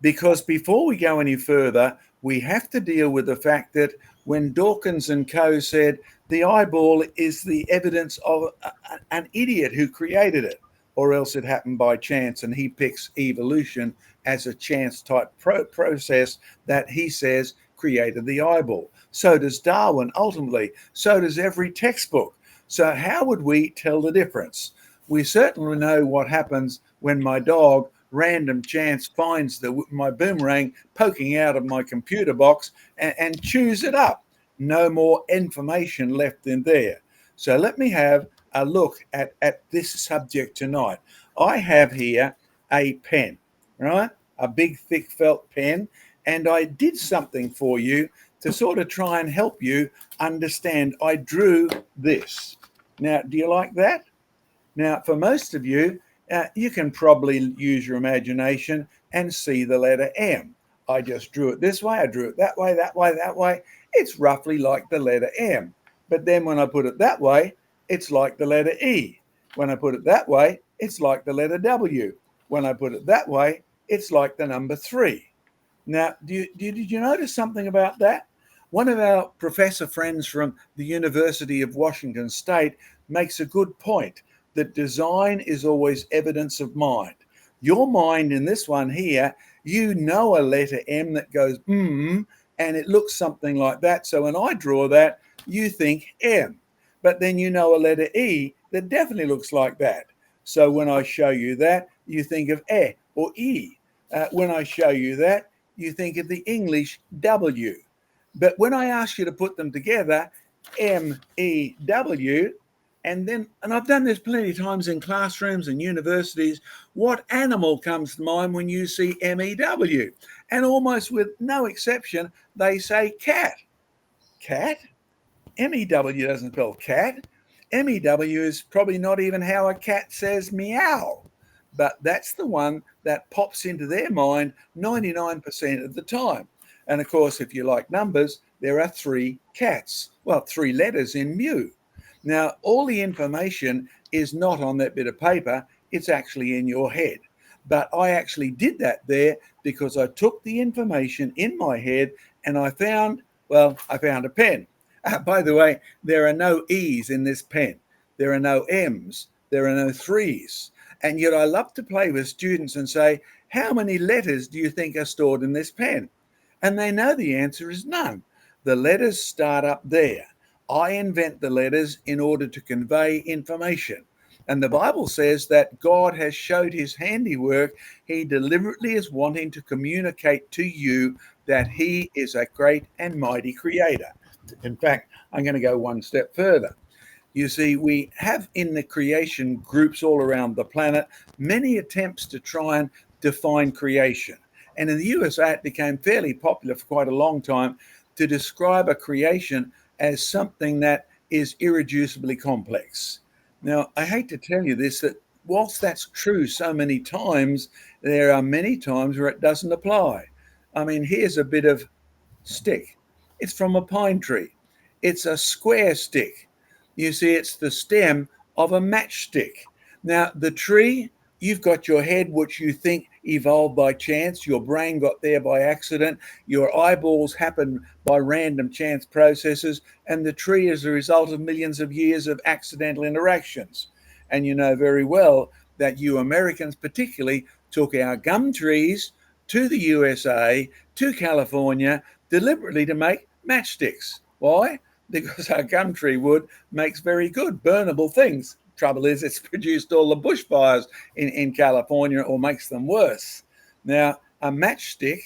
Because before we go any further, we have to deal with the fact that when Dawkins and co. said the eyeball is the evidence of an idiot who created it, or else it happened by chance, and he picks evolution as a chance type process that he says created the eyeball. So does Darwin ultimately. So does every textbook. So how would we tell the difference? We certainly know what happens when my dog random chance finds my boomerang poking out of my computer box and chews it up. No more information left in there. So let me have a look at this subject tonight. I have here a pen, right? A big, thick felt pen. And I did something for you to sort of try and help you understand. I drew this. Now, do you like that? Now, for most of you, you can probably use your imagination and see the letter M. I just drew it this way. I drew it that way, that way, that way. It's roughly like the letter M. But then when I put it that way, it's like the letter E. When I put it that way, it's like the letter W. When I put it that way, it's like the number 3. Now, did you notice something about that? One of our professor friends from the University of Washington State makes a good point that design is always evidence of mind. Your mind in this one here, you know a letter M that goes and it looks something like that. So when I draw that, you think M. But then you know a letter E that definitely looks like that. So when I show you that, you think of E or E. When I show you that, you think of the English W. But when I ask you to put them together, MEW, and I've done this plenty of times in classrooms and universities, what animal comes to mind when you see MEW? And almost with no exception, they say cat. Cat? MEW doesn't spell cat. MEW is probably not even how a cat says meow. But that's the one that pops into their mind 99% of the time. And of course, if you like numbers, there are 3 cats. Well, 3 letters in mew. Now, all the information is not on that bit of paper. It's actually in your head. But I actually did that there because I took the information in my head and I found a pen. By the way, there are no E's in this pen. There are no M's. There are no 3's. And yet I love to play with students and say, how many letters do you think are stored in this pen? And they know the answer is none. The letters start up there. I invent the letters in order to convey information. And the Bible says that God has showed his handiwork. He deliberately is wanting to communicate to you that he is a great and mighty creator. In fact, I'm going to go one step further. You see, we have in the creation groups all around the planet many attempts to try and define creation. And in the USA, it became fairly popular for quite a long time to describe a creation as something that is irreducibly complex. Now, I hate to tell you this, that whilst that's true so many times, there are many times where it doesn't apply. I mean, here's a bit of stick. It's from a pine tree. It's a square stick. You see, it's the stem of a matchstick. Now, the tree, you've got your head, which you think evolved by chance. Your brain got there by accident. Your eyeballs happened by random chance processes. And the tree is the result of millions of years of accidental interactions. And you know very well that you Americans particularly took our gum trees to the USA, to California, deliberately to make matchsticks. Why? Because our gum tree wood makes very good burnable things. Trouble is, it's produced all the bushfires in California, or makes them worse. Now, a matchstick,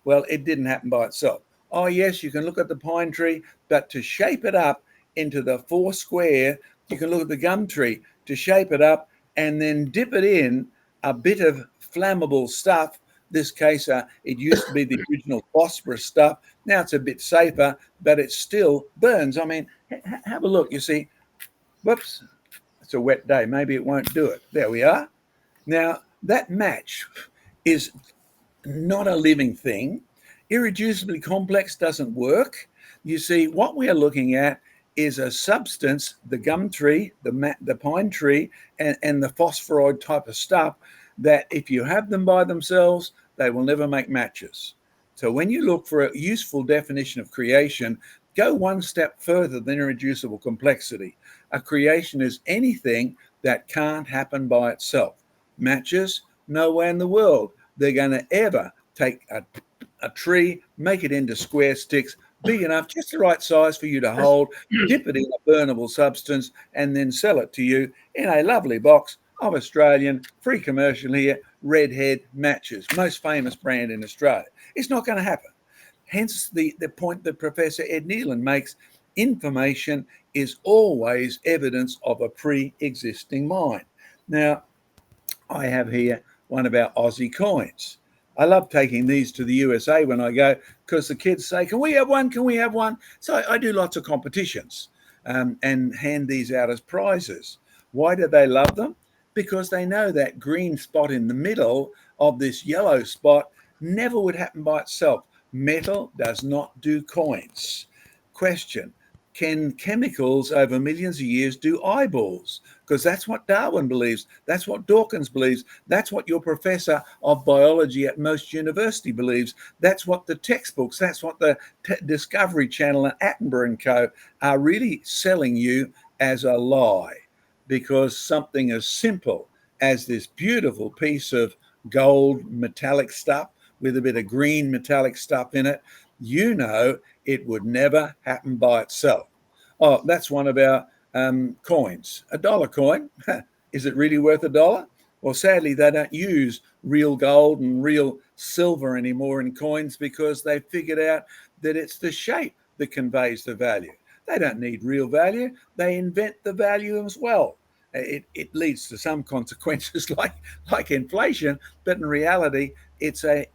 well, it didn't happen by itself. Oh, yes, you can look at the pine tree, but to shape it up into the 4 square, you can look at the gum tree to shape it up and then dip it in a bit of flammable stuff. This case, it used to be the original phosphorus stuff. Now it's a bit safer, but it still burns. I mean, have a look. You see, whoops, it's a wet day. Maybe it won't do it. There we are. Now, that match is not a living thing. Irreducibly complex doesn't work. You see, what we are looking at is a substance, the gum tree, the pine tree, and the phosphoroid type of stuff, that if you have them by themselves, they will never make matches. So when you look for a useful definition of creation, go one step further than irreducible complexity. A creation is anything that can't happen by itself. Matches, no way in the world they're going to ever take a tree, make it into square sticks, big enough, just the right size for you to hold, dip it in a burnable substance, and then sell it to you in a lovely box of Australian, free commercial here, Redhead matches, most famous brand in Australia. It's not going to happen. Hence the point that Professor Ed Nealon makes, information is always evidence of a pre-existing mind. Now, I have here one of our Aussie coins. I love taking these to the USA when I go because the kids say, "Can we have one? Can we have one?" So I do lots of competitions and hand these out as prizes. Why do they love them? Because they know that green spot in the middle of this yellow spot never would happen by itself. Metal does not do coins. Question: can chemicals over millions of years do eyeballs? Because that's what Darwin believes. That's what Dawkins believes. That's what your professor of biology at most university believes. That's what the textbooks, that's what the Discovery Channel and Attenborough and Co. are really selling you as a lie. Because something as simple as this beautiful piece of gold metallic stuff with a bit of green metallic stuff in it, it would never happen by itself. Oh, that's one of our coins. A dollar coin. Is it really worth $1? Well, sadly, they don't use real gold and real silver anymore in coins because they figured out that it's the shape that conveys the value. They don't need real value. They invent the value as well. It leads to some consequences like inflation, but in reality, it's the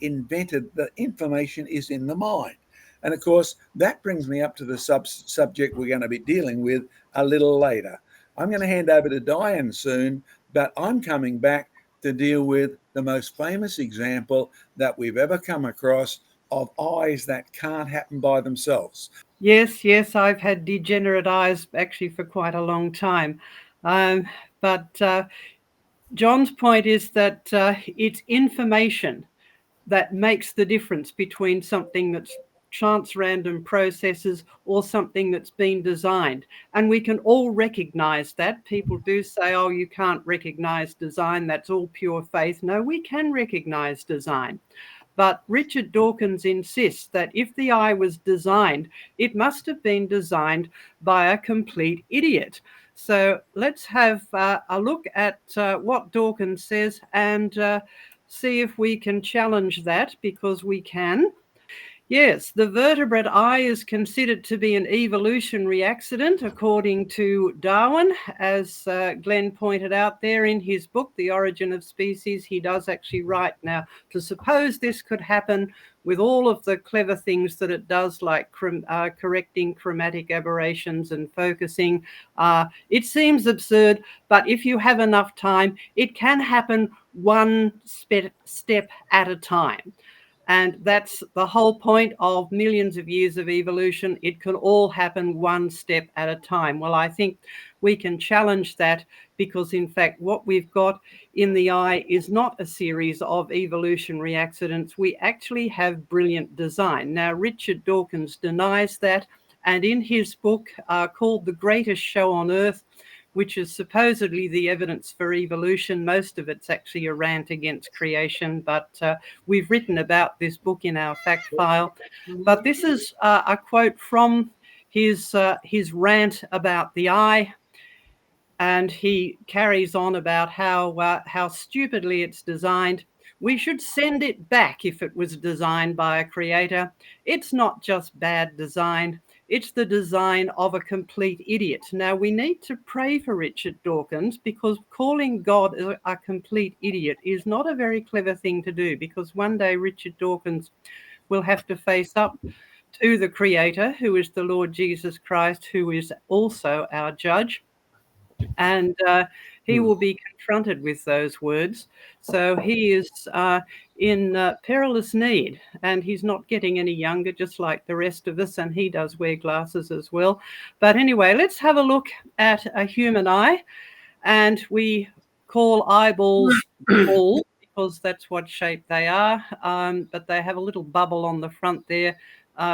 information is in the mind. And of course, that brings me up to the subject we're going to be dealing with a little later. I'm going to hand over to Diane soon, but I'm coming back to deal with the most famous example that we've ever come across of eyes that can't happen by themselves. Yes, I've had degenerate eyes actually for quite a long time. But John's point is that it's information that makes the difference between something that's chance random processes or something that's been designed. And we can all recognize that. People do say, oh, you can't recognize design. That's all pure faith. No, we can recognize design. But Richard Dawkins insists that if the eye was designed, it must have been designed by a complete idiot. So let's have a look at what Dawkins says and see if we can challenge that, because we can. Yes, the vertebrate eye is considered to be an evolutionary accident, according to Darwin. As Glenn pointed out there in his book, The Origin of Species, he does actually write, now, to suppose this could happen with all of the clever things that it does, like correcting chromatic aberrations and focusing, it seems absurd, but if you have enough time, it can happen one step at a time. And that's the whole point of millions of years of evolution. It can all happen one step at a time. Well, I think we can challenge that, because in fact, what we've got in the eye is not a series of evolutionary accidents. We actually have brilliant design. Now, Richard Dawkins denies that. And in his book called The Greatest Show on Earth, which is supposedly the evidence for evolution, most of it's actually a rant against creation, but we've written about this book in our fact file. But this is a quote from his rant about the eye, and he carries on about how stupidly it's designed. We should send it back if it was designed by a creator. It's not just bad design. It's the design of a complete idiot. Now, we need to pray for Richard Dawkins, because calling God a complete idiot is not a very clever thing to do, because one day Richard Dawkins will have to face up to the Creator, who is the Lord Jesus Christ, who is also our judge. And he will be confronted with those words. So he is in perilous need, and he's not getting any younger, just like the rest of us, and he does wear glasses as well. But anyway, let's have a look at a human eye, and we call eyeballs balls because that's what shape they are, but they have a little bubble on the front there,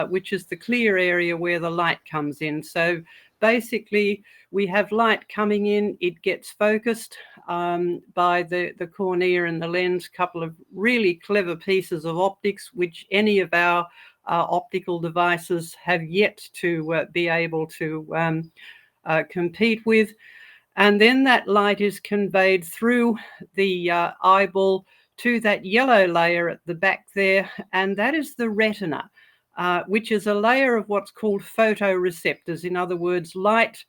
which is the clear area where the light comes in. So basically, we have light coming in, it gets focused by the cornea and the lens, a couple of really clever pieces of optics, which any of our optical devices have yet to be able to compete with. And then that light is conveyed through the eyeball to that yellow layer at the back there, and that is the retina, which is a layer of what's called photoreceptors. In other words, light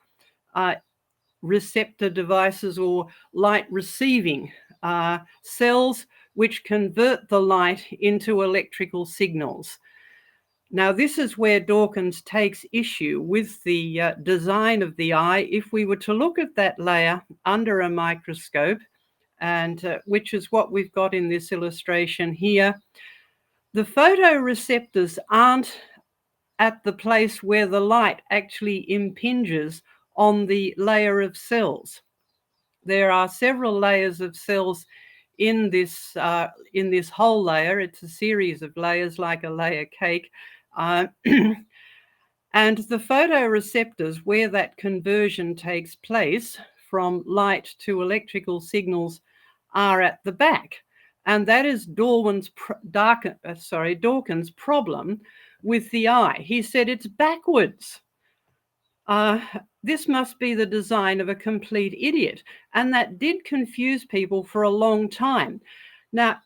receptor devices or light receiving cells which convert the light into electrical signals. Now, this is where Dawkins takes issue with the design of the eye. If we were to look at that layer under a microscope, and which is what we've got in this illustration here, the photoreceptors aren't at the place where the light actually impinges on the layer of cells. There are several layers of cells in this whole layer. It's a series of layers like a layer cake. And the photoreceptors, where that conversion takes place from light to electrical signals, are at the back. And that is Dawkins' problem with the eye. He said it's backwards. This must be the design of a complete idiot. And that did confuse people for a long time. Now,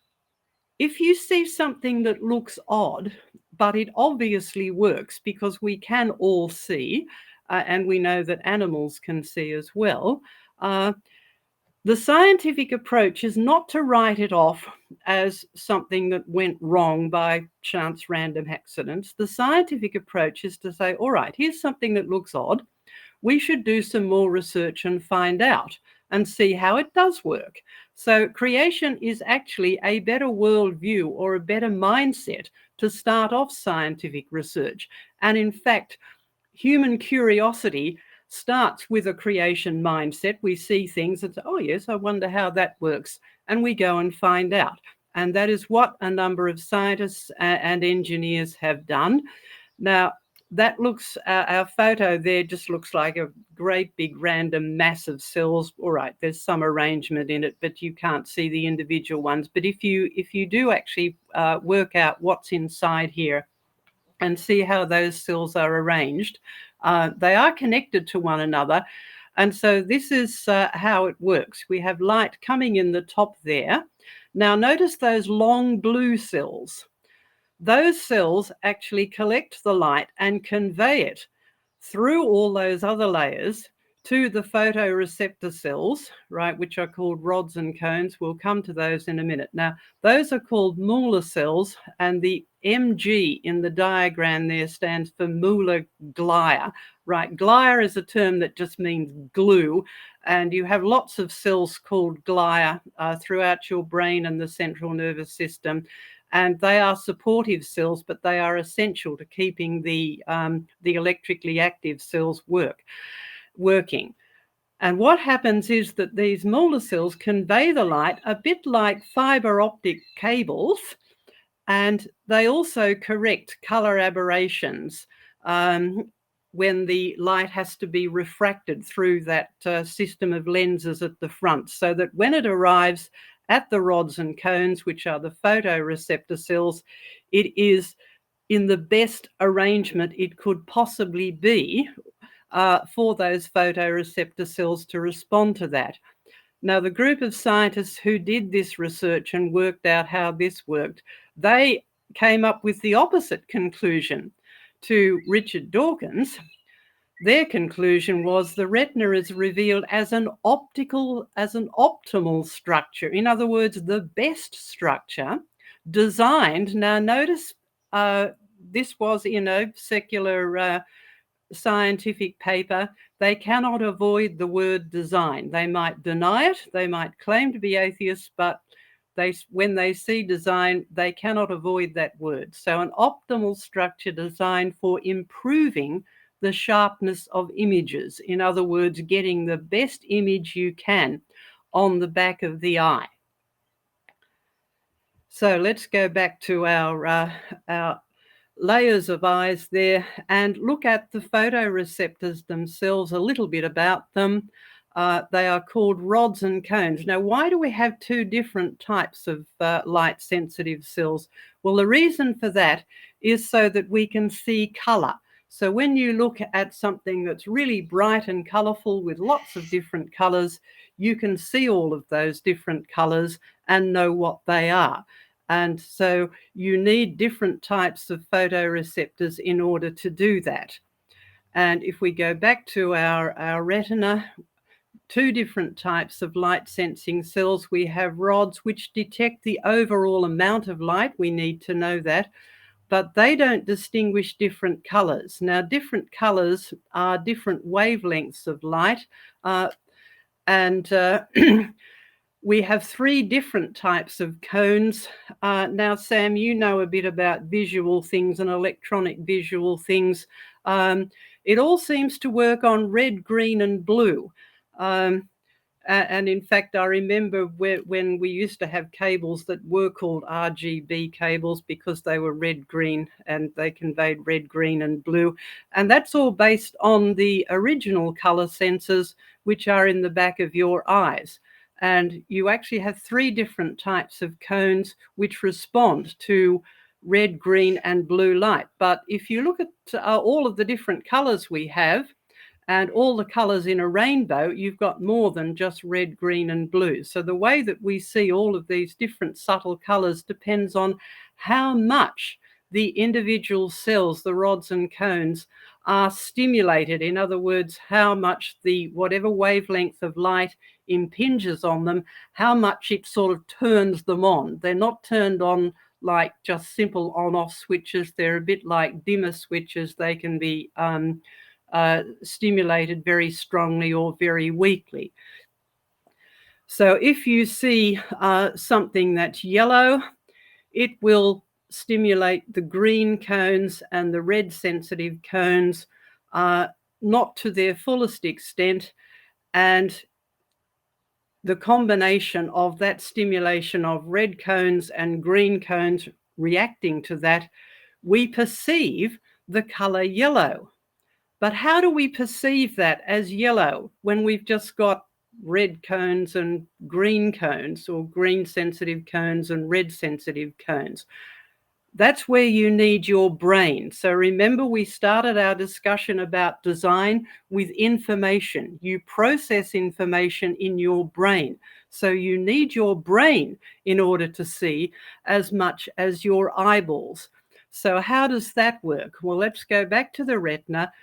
if you see something that looks odd, but it obviously works because we can all see, and we know that animals can see as well, the scientific approach is not to write it off as something that went wrong by chance random accidents. The scientific approach is to say, all right, here's something that looks odd. We should do some more research and find out and see how it does work. So creation is actually a better worldview or a better mindset to start off scientific research. And in fact, human curiosity starts with a creation mindset. We see things and say, oh yes, I wonder how that works. And we go and find out. And that is what a number of scientists and engineers have done. Now, that looks, our photo there just looks like a great big random mass of cells. All right, there's some arrangement in it, but you can't see the individual ones. But if you do actually work out what's inside here and see how those cells are arranged, they are connected to one another. And so this is how it works. We have light coming in the top there. Now notice those long blue cells. Those cells actually collect the light and convey it through all those other layers to the photoreceptor cells, right, which are called rods and cones. We'll come to those in a minute. Now, those are called Muller cells, and the Mg in the diagram there stands for Muller glia, right? Glia is a term that just means glue, and you have lots of cells called glia throughout your brain and the central nervous system. And they are supportive cells, but they are essential to keeping the electrically active cells working. And what happens is that these Muller cells convey the light a bit like fiber optic cables, and they also correct color aberrations when the light has to be refracted through that system of lenses at the front, so that when it arrives at the rods and cones, which are the photoreceptor cells, it is in the best arrangement it could possibly be for those photoreceptor cells to respond to that. Now, the group of scientists who did this research and worked out how this worked, they came up with the opposite conclusion to Richard Dawkins. Their conclusion was the retina is revealed as an optimal structure. In other words, the best structure designed. Now, notice this was in a secular scientific paper. They cannot avoid the word design. They might deny it. They might claim to be atheists, but when they see design, they cannot avoid that word. So an optimal structure designed for improving the sharpness of images. In other words, getting the best image you can on the back of the eye. So let's go back to our layers of eyes there and look at the photoreceptors themselves, a little bit about them. They are called rods and cones. Now, why do we have two different types of light sensitive cells? Well, the reason for that is so that we can see color. So when you look at something that's really bright and colorful with lots of different colors, you can see all of those different colors and know what they are. And so you need different types of photoreceptors in order to do that. And if we go back to our retina, two different types of light sensing cells. We have rods which detect the overall amount of light. We need to know that, but they don't distinguish different colors. Now, different colors are different wavelengths of light, and we have three different types of cones. Now, Sam, you know a bit about visual things and electronic visual things. It all seems to work on red, green, and blue. And in fact, I remember when we used to have cables that were called RGB cables because they were red, green, and they conveyed red, green, and blue. And that's all based on the original color sensors, which are in the back of your eyes. And you actually have three different types of cones which respond to red, green, and blue light. But if you look at all of the different colors we have, and all the colors in a rainbow, you've got more than just red, green, and blue. So the way that we see all of these different subtle colors depends on how much the individual cells, the rods and cones, are stimulated. In other words, how much the whatever wavelength of light impinges on them, how much it sort of turns them on. They're not turned on like just simple on-off switches. They're a bit like dimmer switches. They can be stimulated very strongly or very weakly. So if you see something that's yellow, it will stimulate the green cones and the red sensitive cones, not to their fullest extent. And the combination of that stimulation of red cones and green cones reacting to that, we perceive the color yellow. But how do we perceive that as yellow when we've just got red cones and green cones, or green sensitive cones and red sensitive cones? That's where you need your brain. So remember, we started our discussion about design with information. You process information in your brain. So you need your brain in order to see as much as your eyeballs. So how does that work? Well, let's go back to the retina.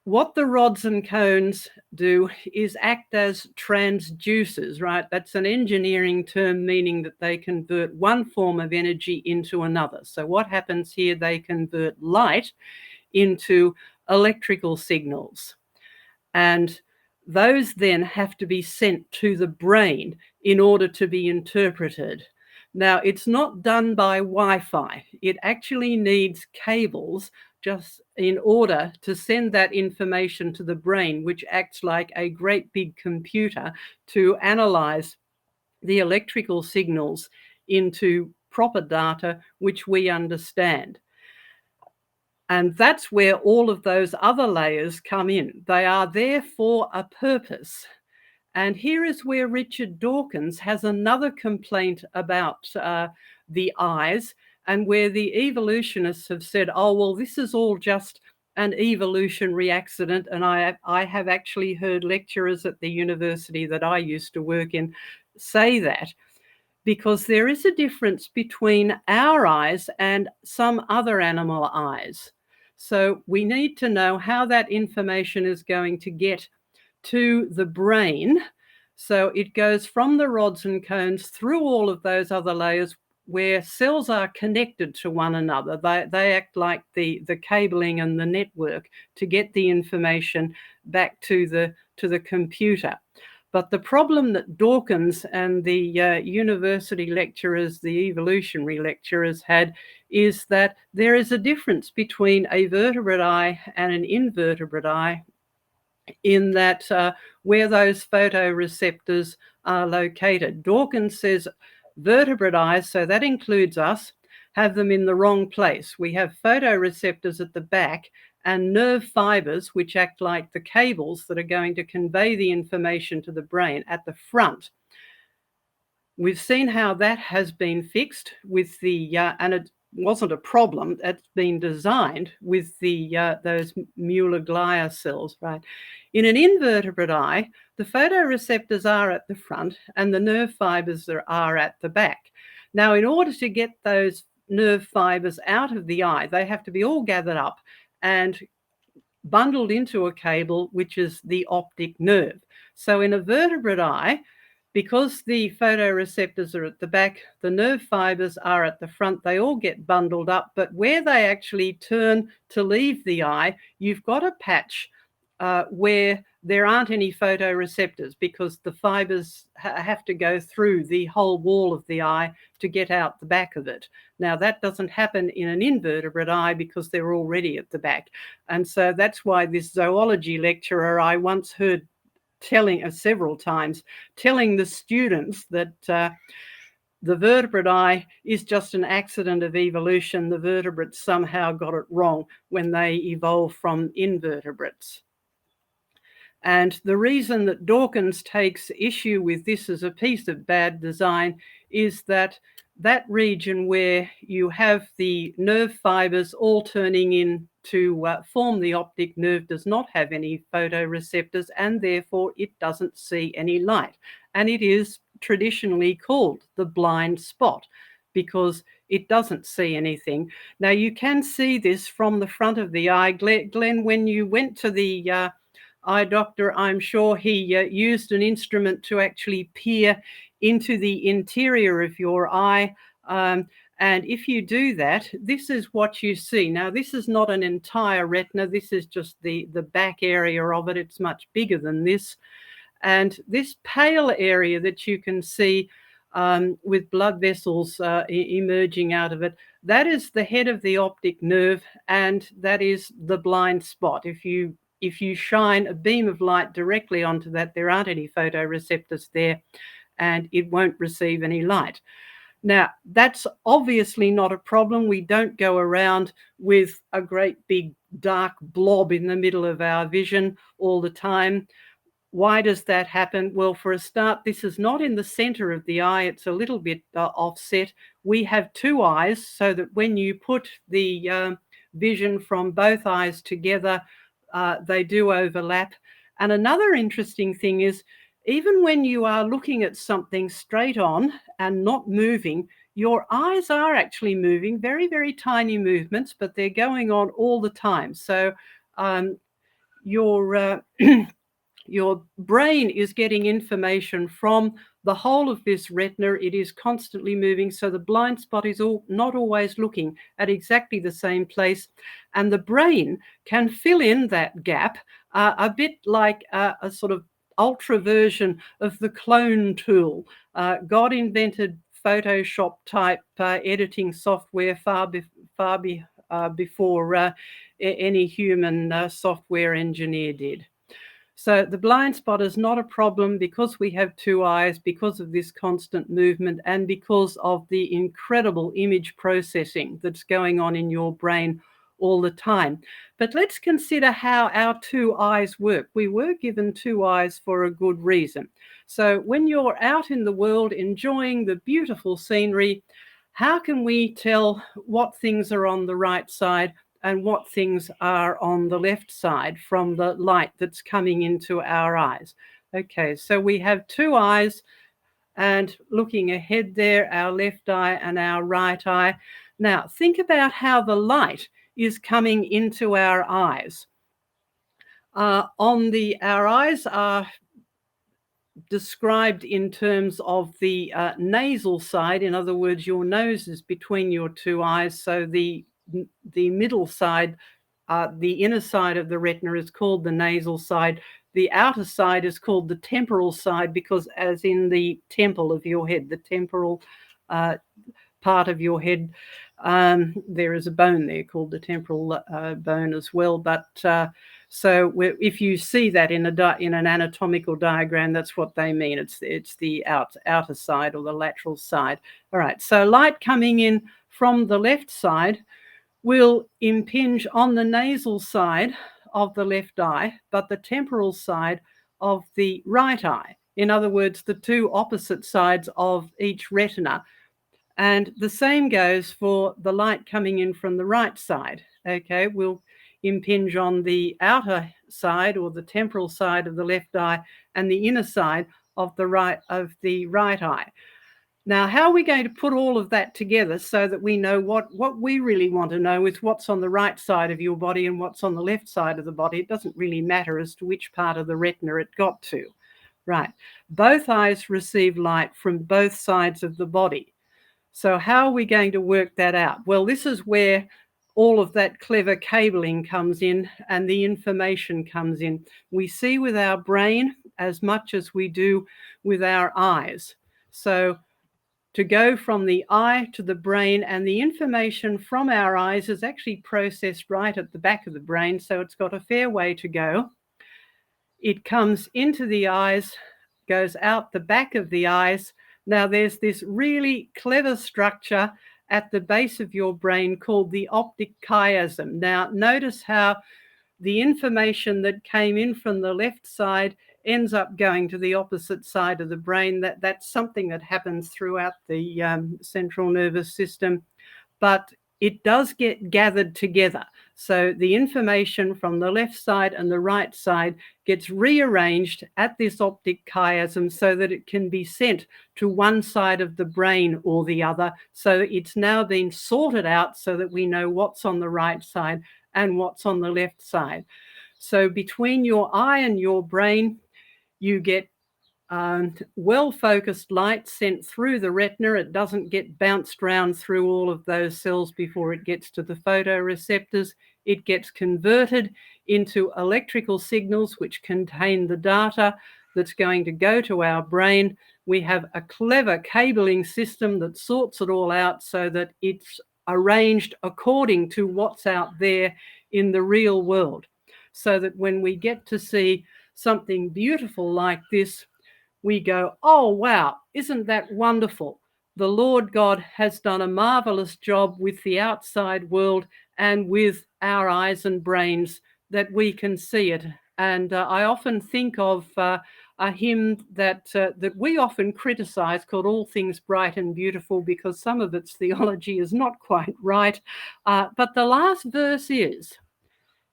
What the rods and cones do is act as transducers, right? That's an engineering term meaning that they convert one form of energy into another. So what happens here? They convert light into electrical signals. And those then have to be sent to the brain in order to be interpreted. Now, it's not done by Wi-Fi. It actually needs cables just in order to send that information to the brain, which acts like a great big computer to analyze the electrical signals into proper data which we understand. And that's where all of those other layers come in. They are there for a purpose. And here is where Richard Dawkins has another complaint about the eyes, and where the evolutionists have said, oh, well, this is all just an evolutionary accident. And I have actually heard lecturers at the university that I used to work in say that, because there is a difference between our eyes and some other animal eyes. So we need to know how that information is going to get to the brain. So it goes from the rods and cones through all of those other layers where cells are connected to one another. They act like the cabling and the network to get the information back to the computer. But the problem that Dawkins and the university lecturers, the evolutionary lecturers, had is that there is a difference between a vertebrate eye and an invertebrate eye, in that where those photoreceptors are located. Dawkins says vertebrate eyes, so that includes us, have them in the wrong place. We have photoreceptors at the back and nerve fibers, which act like the cables that are going to convey the information to the brain, at the front. We've seen how that has been fixed with the, and it wasn't a problem, it's been designed with the those Mueller-Glia cells, right? In an invertebrate eye, the photoreceptors are at the front and the nerve fibers are at the back. Now, in order to get those nerve fibers out of the eye, they have to be all gathered up and bundled into a cable, which is the optic nerve. So in a vertebrate eye, because the photoreceptors are at the back, the nerve fibers are at the front, they all get bundled up, but where they actually turn to leave the eye, you've got a patch where there aren't any photoreceptors, because the fibers have to go through the whole wall of the eye to get out the back of it. Now, that doesn't happen in an invertebrate eye because they're already at the back. And so that's why this zoology lecturer I once heard telling several times, telling the students that the vertebrate eye is just an accident of evolution. The vertebrates somehow got it wrong when they evolved from invertebrates. And the reason that Dawkins takes issue with this as a piece of bad design is that that region where you have the nerve fibers all turning in to form the optic nerve does not have any photoreceptors, and therefore it doesn't see any light. And it is traditionally called the blind spot because it doesn't see anything. Now, you can see this from the front of the eye. Glenn, when you went to the eye doctor, I'm sure he used an instrument to actually peer into the interior of your eye. And if you do that, this is what you see. Now, this is not an entire retina. This is just the back area of it. It's much bigger than this. And this pale area that you can see with blood vessels emerging out of it, that is the head of the optic nerve, and that is the blind spot. If you shine a beam of light directly onto that, there aren't any photoreceptors there, and it won't receive any light. Now, that's obviously not a problem. We don't go around with a great big dark blob in the middle of our vision all the time. Why does that happen? Well, for a start, this is not in the center of the eye. It's a little bit offset. We have two eyes, so that when you put the vision from both eyes together, they do overlap. And another interesting thing is, even when you are looking at something straight on and not moving, your eyes are actually moving, very, very tiny movements, but they're going on all the time. So your brain is getting information from the whole of this retina. It is constantly moving. So the blind spot is not always looking at exactly the same place. And the brain can fill in that gap a bit like a sort of ultra version of the clone tool. God invented Photoshop type editing software far before any human software engineer did. So the blind spot is not a problem because we have two eyes, because of this constant movement, and because of the incredible image processing that's going on in your brain all the time. But let's consider how our two eyes work. We were given two eyes for a good reason. So when you're out in the world enjoying the beautiful scenery, how can we tell what things are on the right side and what things are on the left side from the light that's coming into our eyes? Okay, so we have two eyes, and looking ahead there, our left eye and our right eye. Now, think about how the light is coming into our eyes. Our eyes are described in terms of the nasal side. In other words, your nose is between your two eyes, so the middle side, the inner side of the retina is called the nasal side. The outer side is called the temporal side because, as in the temple of your head, the temporal part of your head, There is a bone there called the temporal bone as well. But so if you see that in an anatomical diagram, that's what they mean. It's the outer side or the lateral side. All right. So light coming in from the left side will impinge on the nasal side of the left eye, but the temporal side of the right eye. In other words, the two opposite sides of each retina. And the same goes for the light coming in from the right side. Okay, will impinge on the outer side or the temporal side of the left eye and the inner side of the right eye. Now, how are we going to put all of that together so that we know what we really want to know is what's on the right side of your body and what's on the left side of the body? It doesn't really matter as to which part of the retina it got to. Right. Both eyes receive light from both sides of the body. So how are we going to work that out? Well, this is where all of that clever cabling comes in and the information comes in. We see with our brain as much as we do with our eyes. So to go from the eye to the brain, and the information from our eyes is actually processed right at the back of the brain, so it's got a fair way to go. It comes into the eyes, goes out the back of the eyes. Now there's this really clever structure at the base of your brain called the optic chiasm. Now notice how the information that came in from the left side ends up going to the opposite side of the brain. That's something that happens throughout the central nervous system, but it does get gathered together. So the information from the left side and the right side gets rearranged at this optic chiasm so that it can be sent to one side of the brain or the other. So it's now been sorted out so that we know what's on the right side and what's on the left side. So between your eye and your brain, you get well-focused light sent through the retina. It doesn't get bounced around through all of those cells before it gets to the photoreceptors. It gets converted into electrical signals which contain the data that's going to go to our brain. We have a clever cabling system that sorts it all out so that it's arranged according to what's out there in the real world, so that when we get to see something beautiful like this, we go, oh, wow, isn't that wonderful? The Lord God has done a marvelous job with the outside world and with our eyes and brains that we can see it. And I often think of a hymn that we often criticize called All Things Bright and Beautiful, because some of its theology is not quite right. But the last verse is,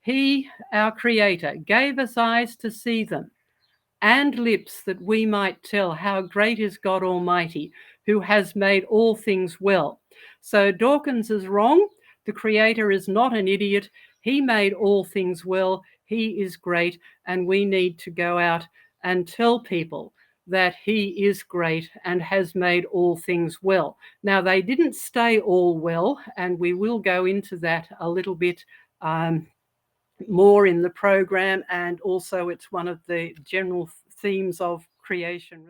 He, our Creator, gave us eyes to see them and lips that we might tell how great is God Almighty, who has made all things well. So Dawkins is wrong. The Creator is not an idiot. He made all things well. He is great, and we need to go out and tell people that He is great and has made all things well. Now, they didn't stay all well, and we will go into that a little bit more in the program, and also it's one of the general themes of creation.